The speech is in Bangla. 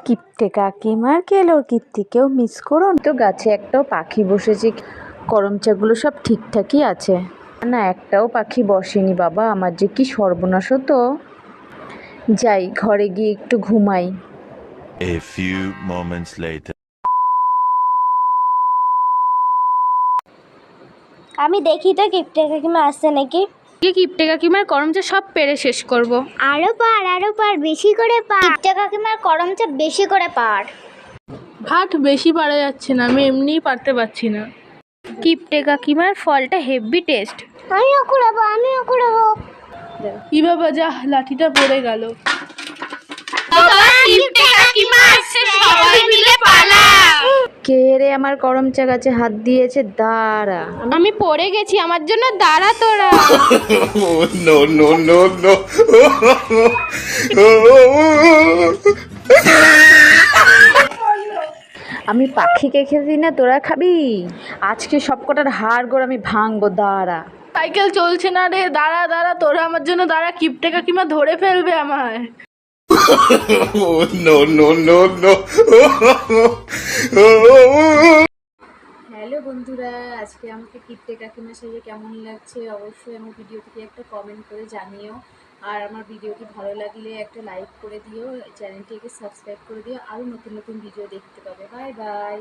কিপ্টে কাকিমার কেলোর কীর্তি কেউ মিস করুন তো। গাছে একটাও পাখি বসেছে, করমচাগুলো সব ঠিকঠাকই আছে না, একটাও পাখি বসেনি। বাবা আমার যে কি সর্বনাশ হতো। যাই ঘরে গিয়ে একটু ঘুমাই। A few moments later. আমি দেখি তো কিপ্টে কাকিমা আসছে নাকি। কিপ্টে কাকিমার করমচা সব পেরে শেষ করব। আরো পার বেশি করে পার। কিপ্টে কাকিমার করমচা বেশি করে পার। ভাত বেশি পারা যাচ্ছে না, আমি এমনিই পারতে পারছি না। কিপ্টে কাকিমার ফলটা হেভি টেস্ট। আমিও কুড়াবো। ই বাবা, যা লাঠিটা পড়ে গেল। কে রে আমার করমচা গাছে হাত দিয়েছে? দাঁড়া, আমি পড়ে গেছি, আমার জন্য দাঁড়া তোরা। Oh, no, no, no, no. আমি পাখিকে খেতে না, তোরা খাবি। আজকে সব কটার হাড় গোড় আমি ভাঙবো। দাঁড়া, সাইকেল চলছে না রে, দাঁড়া দাঁড়া, তোরা আমার জন্য দাঁড়া, কিপ্টে কাকিমা ধরে ফেলবে আমায়। Oh, no, no, no, no. Hello বন্ধুরা, আজকে আমাকে কিপ্টে কাকিমার সাথে কেমন লাগছে অবশ্যই আমার ভিডিওটিকে একটা কমেন্ট করে জানিও। আর আমার ভিডিওটি ভালো লাগলে একটা লাইক করে দিও, চ্যানেলটিকে সাবস্ক্রাইব করে দিও, আরও নতুন নতুন ভিডিও দেখতে পাবে। Bye bye.